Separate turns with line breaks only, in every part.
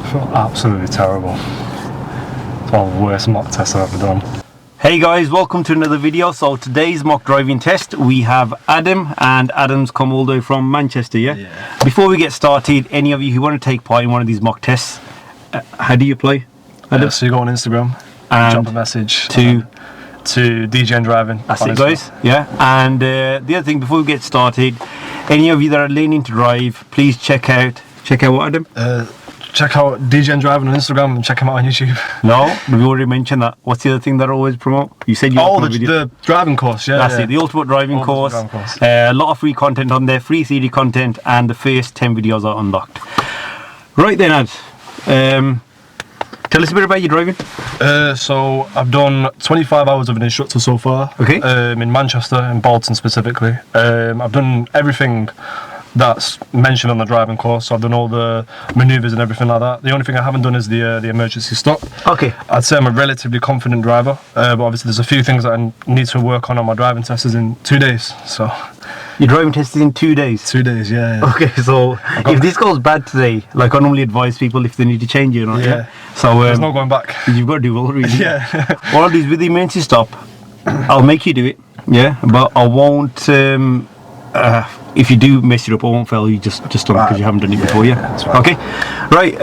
I feel absolutely terrible. It's one of the worst mock tests I've ever done.
Hey guys, welcome to another video. So today's mock driving test, we have Adam, and Adam's come all the way from Manchester, yeah? Before we get started, any of you who want to take part in one of these mock tests, how do you play, Adam?
So you go on Instagram, and drop a message to DJ and Driving.
That's it, guys. Yeah. And the other thing, before we get started, any of you that are learning to drive, please check out what, Adam?
Check out DJ and Driving on Instagram and check him out on YouTube.
No, we already mentioned that. What's the other thing that I always promote? You said you
the driving course, yeah.
That's it, the ultimate driving course. A lot of free content on there, free CD content, and the first 10 videos are unlocked. Right then, Ad. Tell us a bit about your driving.
So I've done 25 hours of an instructor so far.
Okay.
In Manchester, in Bolton specifically. I've done everything that's mentioned on the driving course. So I've done all the manoeuvres and everything like that. The only thing I haven't done is the emergency stop.
Okay.
I'd say I'm a relatively confident driver, but obviously there's a few things that I need to work on my driving test is in 2 days. So
your driving test is in 2 days?
2 days, yeah.
Okay, so if this goes bad today, like I normally advise people if they need to change it or not. Yeah. So
there's no going back.
You've got to do well, really.
Yeah.
What I'll do is with the emergency stop, I'll make you do it. Yeah, but I won't. If you do mess it up, I won't fail you just on because you haven't done it before, yeah?
That's right.
Okay, right,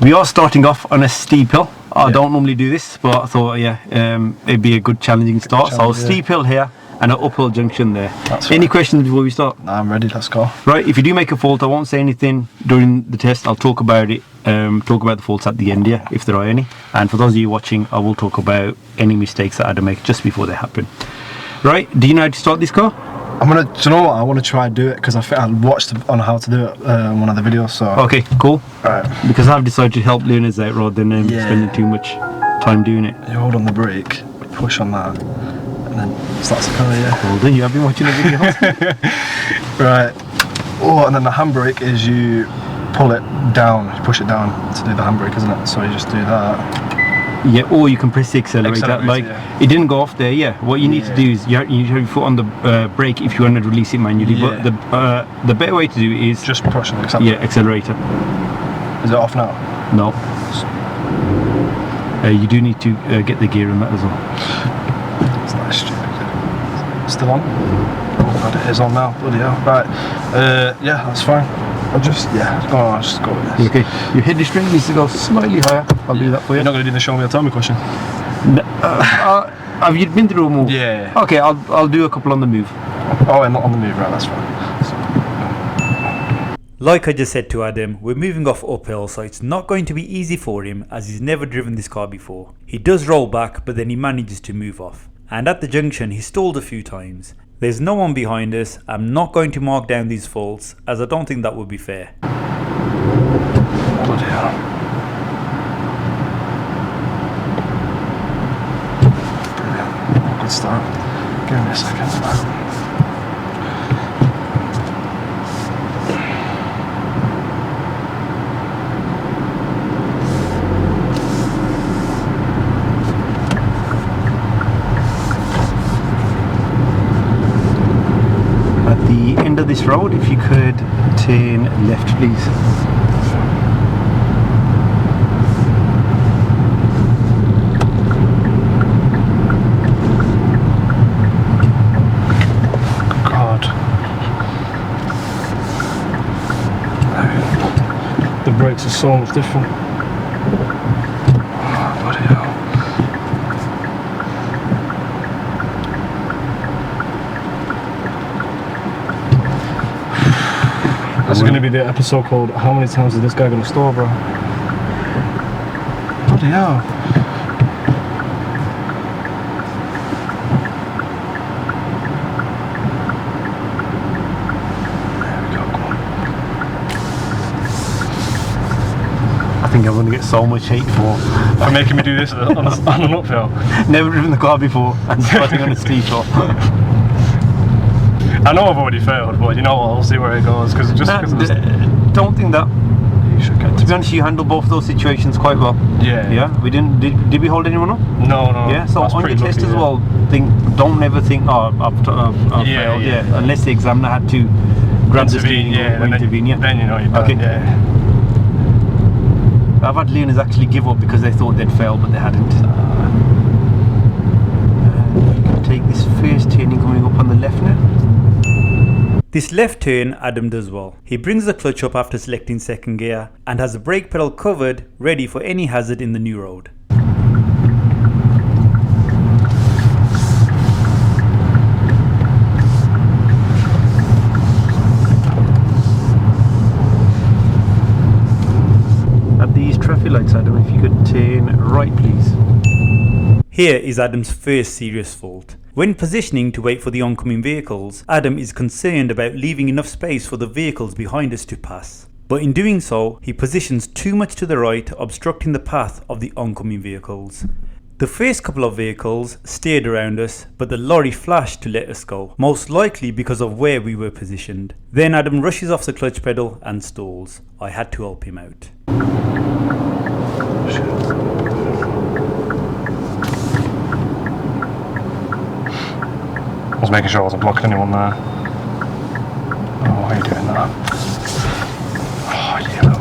we are starting off on a steep hill. I don't normally do this, but I thought, it'd be a good challenging start. So steep hill here and an uphill junction there. Any questions before we start?
Nah, I'm ready, let's go.
Right, if you do make a fault, I won't say anything during the test. I'll talk about it, talk about the faults at the end, yeah, if there are any. And for those of you watching, I will talk about any mistakes that I had to make just before they happen. Right, do you know how to start this car?
Do you know what? I want to try and do it because I think I watched on how to do it one of the videos. So
okay, cool.
Right.
Because I've decided to help learners out rather than spending too much time doing it.
You hold on the brake, push on that, and then starts the car. Yeah.
Well done. You have been watching the videos.
Right. Oh, and then the handbrake is you pull it down, you push it down to do the handbrake, isn't it? So you just do that.
Yeah, or you can press the accelerator. Like it didn't go off there. Yeah, what you need to do is you have your foot on the brake if you want to release it manually. But the better way to do it is
just push the accelerator.
Yeah, accelerator.
Is it off now?
No. You do need to get the gear on that as well.
It's not stupid. Still on? Oh god, it is on now. Bloody hell. Right. Yeah, that's fine. I'll just I'll just go with this.
Okay, your head restraint needs to go slightly higher. I'll do that for you.
You're not going to do the show me or tell me question?
No, have you been through a move?
Yeah.
Okay, I'll do a couple on the move.
Oh, and not on the move, right, that's fine.
Like I just said to Adam, we're moving off uphill, so it's not going to be easy for him as he's never driven this car before. He does roll back, but then he manages to move off. And at the junction, he stalled a few times. There's no one behind us. I'm not going to mark down these faults as I don't think that would be fair.
Bloody hell. Brilliant. Good start. Give me a second.
End of this road, if you could turn left, please.
God, the brakes are so much different. Oh, bloody hell. This is going to be the episode called How Many Times Is This Guy Going to Stall, bro? Bloody hell. There we go, come on.
I think I'm going to get so much hate
for making me do this on an uphill.
Never driven the car before and starting on a steep hill.
I know I've already failed, but you know what, I'll see where it goes. Because
don't think that. To be honest, you handled both of those situations quite well.
Yeah.
Yeah. We didn't. Did we hold anyone up?
No.
Yeah. So on your test as well, don't never think, oh, I've failed. Yeah. Unless the examiner had to grab the steering or intervene.
Then you know you're done.
Okay.
Yeah.
I've had learners actually give up because they thought they'd failed, but they hadn't. You can take this first turning coming up on the left now.
This left turn Adam does well. He brings the clutch up after selecting second gear and has the brake pedal covered, ready for any hazard in the new road.
At these traffic lights, Adam, if you could turn right please.
Here is Adam's first serious fault. When positioning to wait for the oncoming vehicles, Adam is concerned about leaving enough space for the vehicles behind us to pass. But in doing so, he positions too much to the right, obstructing the path of the oncoming vehicles. The first couple of vehicles steered around us, but the lorry flashed to let us go, most likely because of where we were positioned. Then Adam rushes off the clutch pedal and stalls. I had to help him out.
I was making sure I wasn't blocking anyone there. Oh, why are you doing that? Oh, yellow.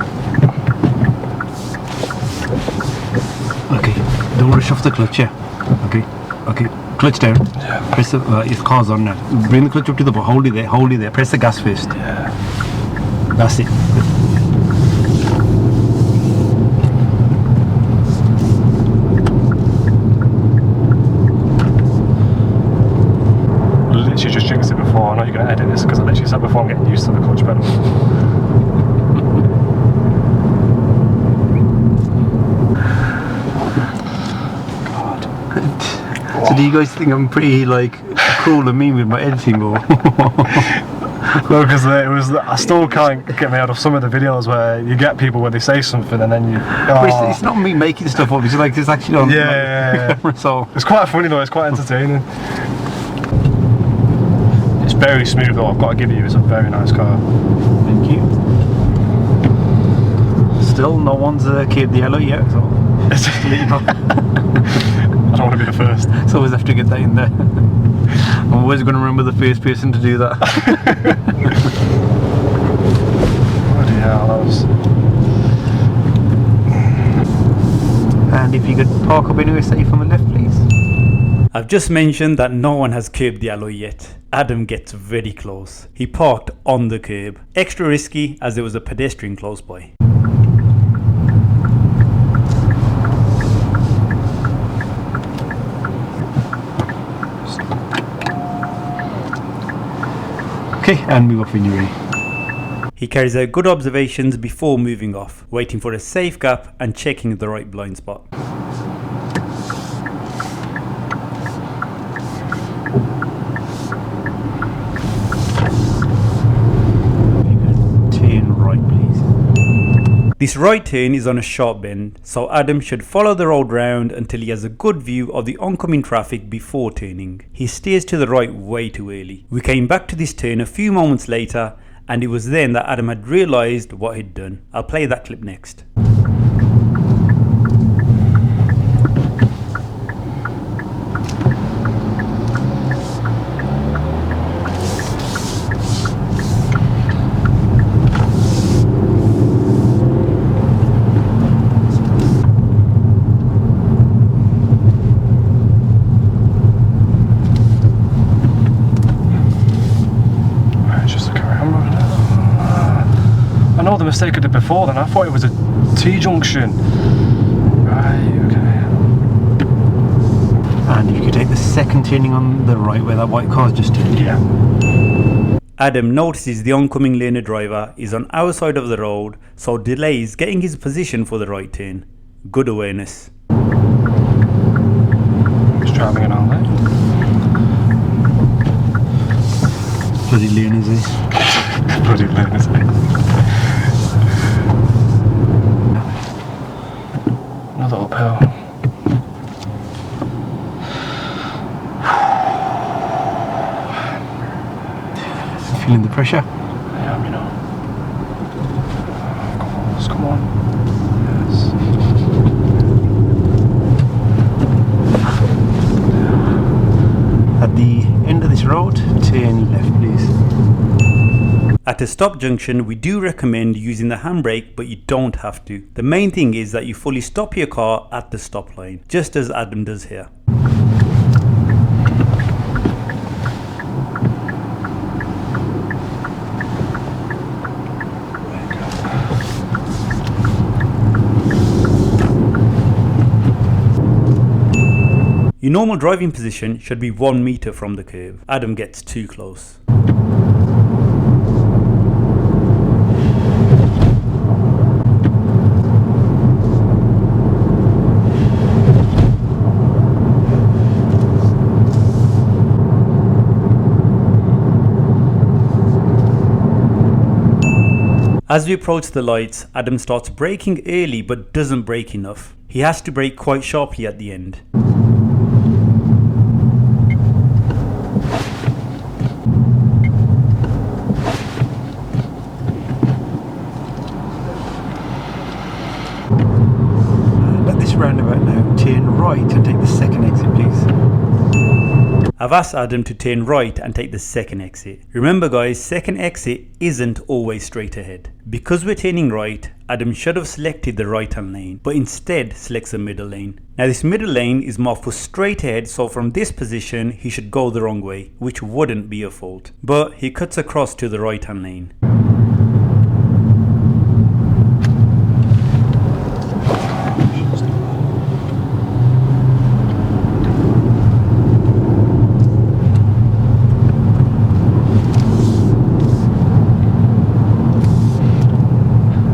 Okay, don't rush off the clutch, yeah. Okay, clutch down.
Yeah.
Press the, your car's on now. Bring the clutch up to the bottom, hold it there. Press the gas first.
Yeah.
That's it.
Literally just jinxed it before. I know you're going to edit this because I literally said before I'm getting used to the clutch pedal. God.
So do you guys think I'm pretty like cruel and mean with my editing or?
No, because I still can't get me out of some of the videos where you get people where they say something and then you. Oh.
It's not me making stuff up. It's like it's actually on.
Yeah.
So
it's quite funny though. It's quite entertaining. It's very smooth though. I've got to give you. It's a very nice car.
thank you. Still, no one's keyed the yellow yet. So
I don't want to be the first.
so always have to get that in there. I'm always going to remember the first person to do that.
Bloody hell, that was.
And if you could park up anywhere safe on the left, please.
I've just mentioned that no one has curbed the alloy yet. Adam gets very close. He parked on the curb. Extra risky as there was a pedestrian close by.
Okay, and move off when you're ready.
He carries out good observations before moving off, waiting for a safe gap and checking the right blind spot.
Turn right, please.
This right turn is on a sharp bend, so Adam should follow the road round until he has a good view of the oncoming traffic before turning. He steers to the right way too early. We came back to this turn a few moments later, and it was then that Adam had realised what he'd done. I'll play that clip next.
I know the mistake I did before then. I thought it was a T-junction. Right, okay.
And if you could take the second turning on the right where that white car's just turned.
Yeah.
Adam notices the oncoming learner driver is on our side of the road, so delays getting his position for the right turn. Good awareness.
He's driving it all right.
Bloody learners, eh?
Bloody learners, eh? Another uphill.
Feeling the pressure?
Yeah, you know. Come on. Yes.
At the end of this road, turn left, please.
At a stop junction, we do recommend using the handbrake, but you don't have to. The main thing is that you fully stop your car at the stop line, just as Adam does here. Your normal driving position should be 1 meter from the curb. Adam gets too close. As we approach the lights, Adam starts braking early but doesn't brake enough. He has to brake quite sharply at the end.
At this roundabout now, turn right and take the second exit, please.
I've asked Adam to turn right and take the second exit. Remember guys, second exit isn't always straight ahead. Because we're turning right, Adam should have selected the right hand lane, but instead selects the middle lane. Now this middle lane is marked for straight ahead, so from this position he should go the wrong way, which wouldn't be a fault. But he cuts across to the right hand lane.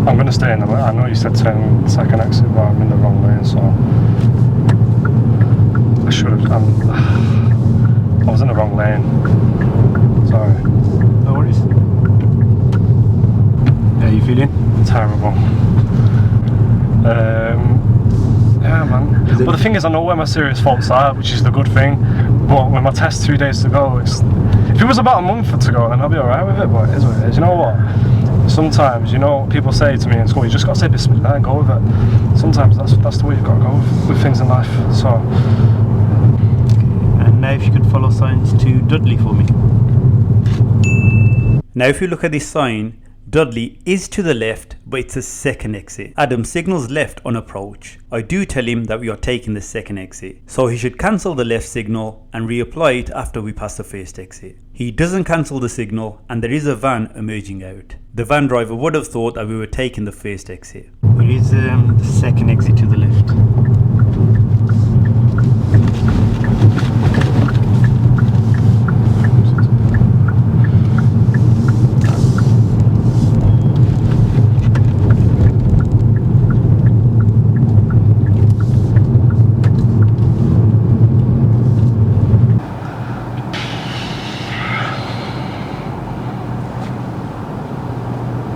I'm going to stay in the lane. I know you said turn second exit, but I'm in the wrong lane, so I should have. I was in the wrong lane. Sorry.
No worries. How are you feeling?
Terrible. Yeah, man. But the thing is, I know where my serious faults are, which is the good thing. But with my test 2 days to go, if it was about a month to go, then I'll be alright with it. But it is what it is. You know what? Sometimes, you know, people say to me in school, you just got to say bismillah and go with it. Sometimes that's the way you've got to go with things in life. So.
And now if you could follow signs to Dudley for me.
Now if you look at this sign, Dudley is to the left, but it's a second exit. Adam signals left on approach. I do tell him that we are taking the second exit, so he should cancel the left signal and reapply it after we pass the first exit. He doesn't cancel the signal and there is a van emerging out. The van driver would have thought that we were taking the first exit.
Where is the second exit to the left?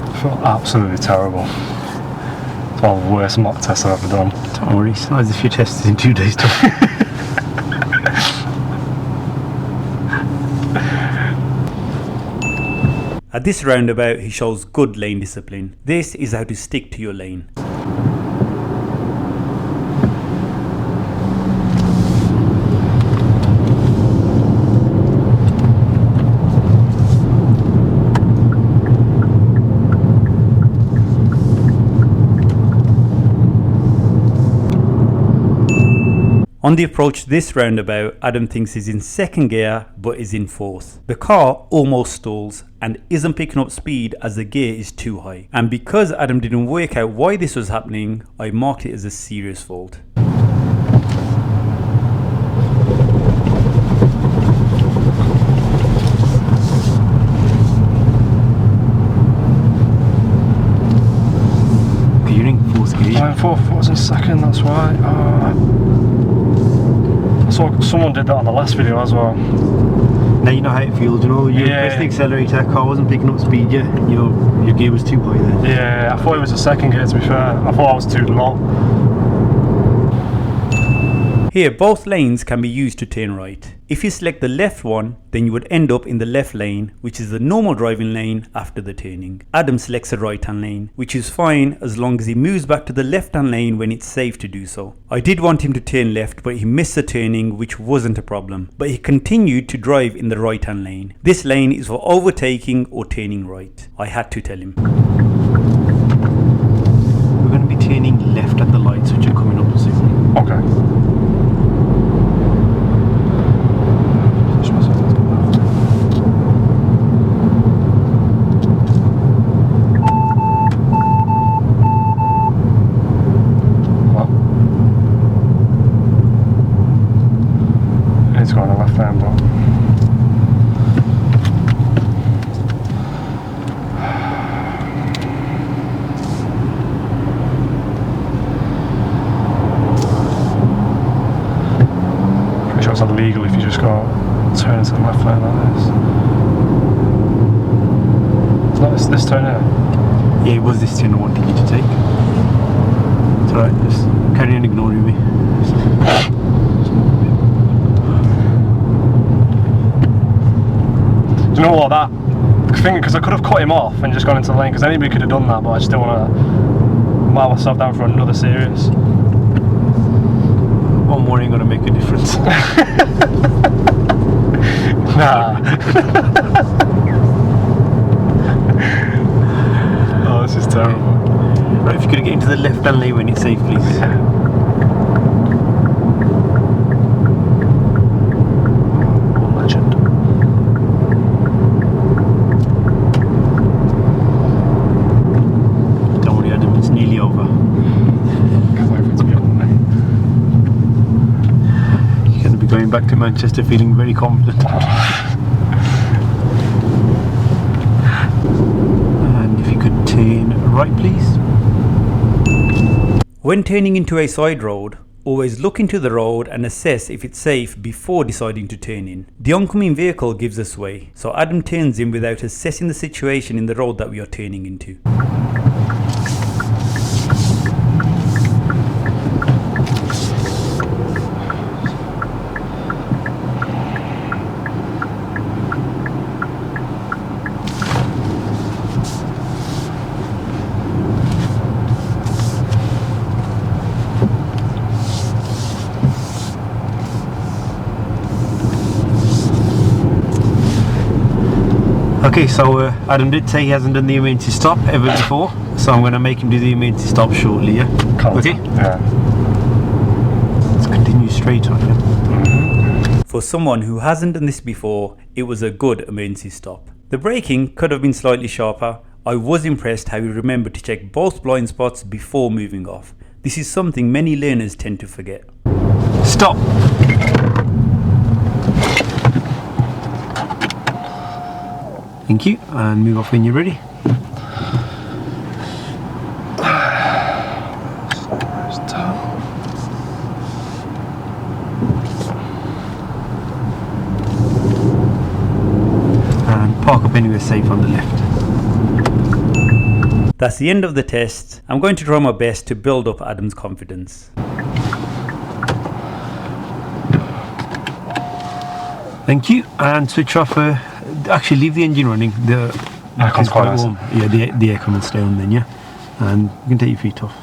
I feel absolutely terrible. It's one of the worst mock tests I've ever done.
Don't worry, it's not as if you tested in 2 days time.
At this roundabout, he shows good lane discipline. This is how to stick to your lane. On the approach to this roundabout, Adam thinks he's in second gear but is in fourth. The car almost stalls and isn't picking up speed as the gear is too high. And because Adam didn't work out why this was happening, I marked it as a serious fault.
You're in fourth gear.
I'm fourth, was in second, that's why. I saw someone did that on the last video as well.
Now you know how it feels, you know, you pressed the accelerator, car wasn't picking up speed yet, your gear was too high there.
Yeah, I thought it was a second gear to be fair. I thought I was too low.
Here, both lanes can be used to turn right. If you select the left one, then you would end up in the left lane, which is the normal driving lane after the turning. Adam selects the right hand lane, which is fine as long as he moves back to the left hand lane when it's safe to do so. I did want him to turn left, but he missed the turning, which wasn't a problem. But he continued to drive in the right hand lane. This lane is for overtaking or turning right. I had to tell him.
We're going to be turning left at the lights which are coming up soon.
Okay. It's going on left hand, but pretty sure it's illegal if you just go turn to the left lane like this. It's not this turn here.
Yeah, it was this turn I wanted you to take. It's alright, just carry on ignoring me.
Do you know what, that thing, because I could have cut him off and just gone into the lane, because anybody could have done that, but I just don't want to mark myself down for another series.
One more ain't going to make a difference.
Nah. Oh, this is terrible.
Right, if you could get into the left hand lane when it's safe, please.
Legend.
Don't worry, Adam, it's nearly over.
Can't wait for it to be on.
You're going to be going back to Manchester feeling very confident. And if you could turn right, please.
When turning into a side road, always look into the road and assess if it's safe before deciding to turn in. The oncoming vehicle gives us way, so Adam turns in without assessing the situation in the road that we are turning into.
Okay, so Adam did say he hasn't done the emergency stop ever before, so I'm going to make him do the emergency stop shortly, yeah? Okay?
Yeah.
Let's continue straight on, yeah?
For someone who hasn't done this before, it was a good emergency stop. The braking could have been slightly sharper. I was impressed how he remembered to check both blind spots before moving off. This is something many learners tend to forget.
Stop! Thank you, and move off when you're ready. And park up anywhere safe on the left.
That's the end of the test. I'm going to try my best to build up Adam's confidence.
Thank you, and switch off. Actually, leave the engine running. The
aircon's quite nice.
warm. Yeah, the aircon will stay on then, yeah. And you can take your feet off.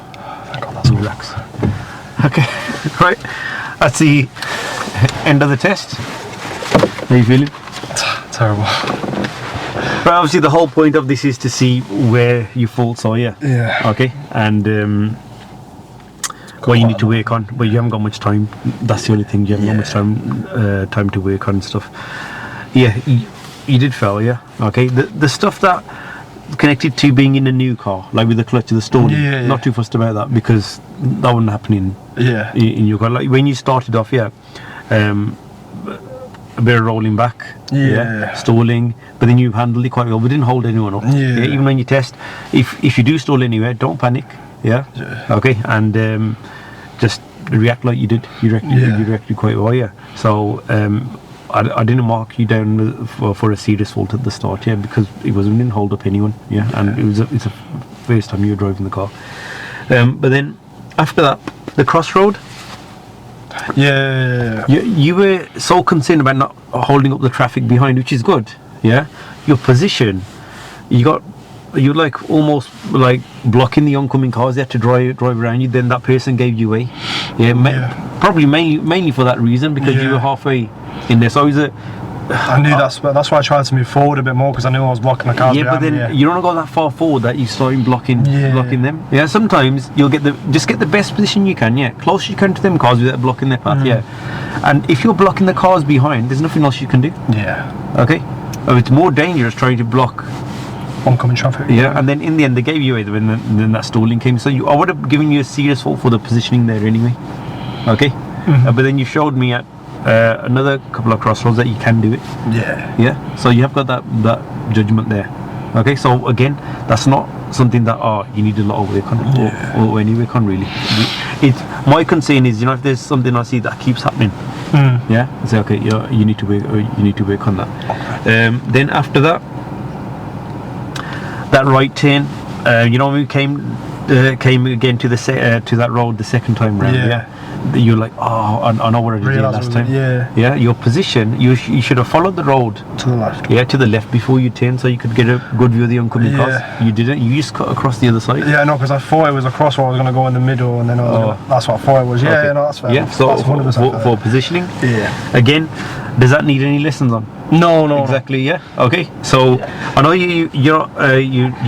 Thank God that's
And relax. Okay, right. That's the end of the test. How are you feeling?
terrible.
But obviously, the whole point of this is to see where your faults are, yeah.
Yeah.
Okay, and what you need to work on, but you haven't got much time. That's the only thing. You haven't got much time to work on stuff. Yeah, you did fail, yeah. Okay, the stuff that connected to being in a new car, like with the clutch of the stalling, not too fussed about that because that wouldn't happen in your car. Like when you started off, a bit of rolling back, stalling, but then you handled it quite well. We didn't hold anyone up. Even when you test, if you do stall anywhere, don't panic. Okay, and just react like you did. You reacted quite well. So I didn't mark you down for a serious fault at the start, because it didn't hold up anyone, and it's the first time you were driving the car. But then after that, the crossroad,
Yeah.
You were so concerned about not holding up the traffic behind, which is good. Yeah, your position, you're like almost like blocking the oncoming cars. They had to drive around you. Then that person gave you way. Yeah, probably mainly for that reason, because you were halfway in there. So
I knew that's why I tried to move forward a bit more, because I knew I was blocking the cars.
Yeah, but then you don't go that far forward that you start blocking them. Yeah, sometimes you'll get the best position you can. Yeah, close you can to them cars without blocking their path. Yeah, and if you're blocking the cars behind, there's nothing else you can do.
Yeah.
Okay. It's more dangerous trying to block
oncoming traffic.
Yeah, and then in the end they gave you away when then that stalling came. So I would have given you a serious fault for the positioning there anyway. Okay. But then you showed me at another couple of crossroads that you can do it. Yeah. Yeah. So you have got that judgment there. Okay. So again, that's not something that you need a lot of work on or any work on really. My concern is, if there's something I see that keeps happening. Yeah. I say okay. You need to work on that. Then after that right turn, when we came again to that road the second time round. Yeah. You're like, I know what I did last time. Yeah. Your position, you should have followed the road
to the left.
Yeah, to the left before you turn, so you could get a good view of the oncoming cars. You didn't. You just cut across the other side.
Yeah, no, because I thought it was a crossroad. I was going to go in the middle, and then that's what I thought it was. Yeah, no, that's fair.
Yeah, so for positioning.
Yeah.
Again, does that need any lessons on?
No.
Exactly. Yeah. Okay. So I know you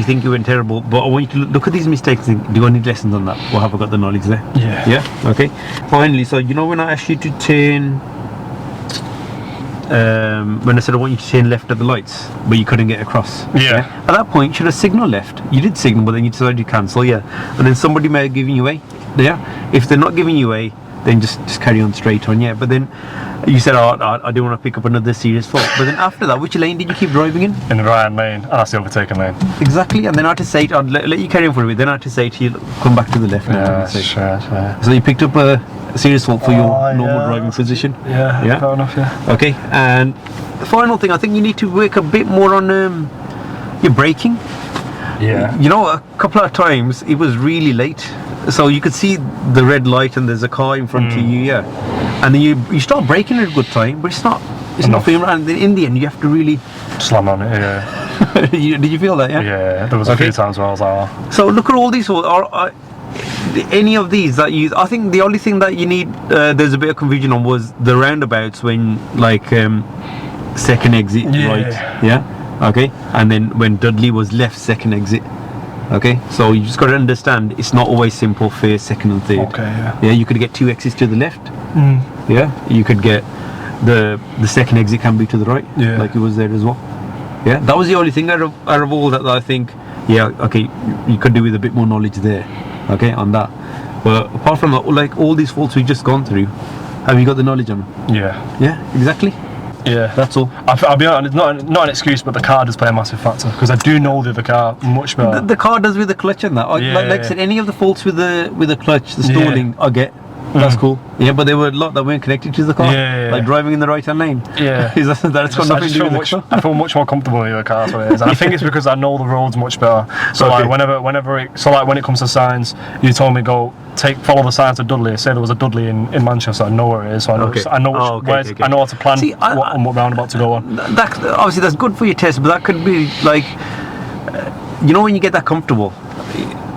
think you went terrible, but I want you to look at these mistakes and think, do I need lessons on that, or have I got the knowledge there?
Yeah.
Yeah. Okay. Finally, so when I asked you to turn, when I said I want you to turn left at the lights, but you couldn't get across.
Yeah.
At that point, you should have signalled left. You did signal, but then you decided to cancel. Yeah. And then somebody may have given you way. Yeah. If they're not giving you way, then just carry on straight on. Yeah. But then you said, I do want to pick up another serious fault. But then after that, which lane did you keep driving in?
In the right lane, and that's the overtaken lane.
Exactly, and then I had to say, I'd let you carry on for a bit, then I had to say to you, come back to the left.
Yeah,
So you picked up a serious fault for your normal driving position.
Yeah, fair enough, yeah.
Okay, and the final thing, I think you need to work a bit more on your braking.
Yeah.
A couple of times, it was really late. So you could see the red light and there's a car in front of you, and then you start braking at a good time, but it's not feeling right. And in the end, you have to really
slam on it. Yeah.
Did you feel that?
Yeah, there was a few times where I was like,
So look at all these. Any of these that I think the only thing that you need, there's a bit of confusion on, was the roundabouts when second exit right. Yeah. Okay. And then when Dudley was left, second exit. Okay, so you just got to understand, it's not always simple first, second and third.
Okay, yeah.
Yeah, you could get two exits to the left. Yeah, you could get the second exit can be to the right. Yeah, like it was there as well. Yeah, that was the only thing out of all that I think. Yeah, okay, you could do with a bit more knowledge there. Okay, on that. But apart from that, like all these faults we've just gone through, have you got the knowledge on them? Yeah. Yeah, exactly.
Yeah,
that's all.
I'll be honest, not an excuse, but the car does play a massive factor, because I do know the car much better.
The car does with the clutch and that. Like I said, any of the faults with the clutch, the stalling, I get. That's cool. Yeah, but there were a lot that weren't connected to the car. Like driving in the right hand lane. Yeah. That's got nothing to do with the car.
I feel much more comfortable with the car, that's what it is. And I think it's because I know the roads much better. So like when it comes to signs, you told me follow the signs to Dudley. Say there was a Dudley in Manchester, I know where it is. So I know I know how to plan what roundabout to go on.
Obviously that's good for your test, but that could be like when you get that comfortable,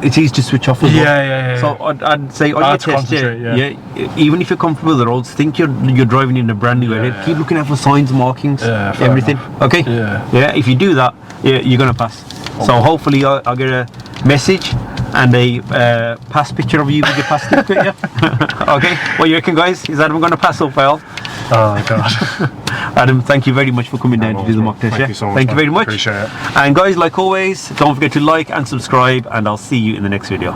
it's easy to switch off as well.
Yeah.
So I'd say on your test, even if you're comfortable with the roads, think you're driving in a brand new area. Keep looking out for signs, markings, everything. Enough. Okay. Yeah. If you do that, you're gonna pass. Okay. So hopefully I'll get a message and a pass picture of you with your pass certificate. Okay. What you reckon, guys? Is Adam gonna pass or fail?
Oh God.
Adam, thank you very much for coming down to do the mock test.
Thank you so much.
Thank you very much.
Appreciate it.
And guys, like always, don't forget to like and subscribe, and I'll see you in the next video.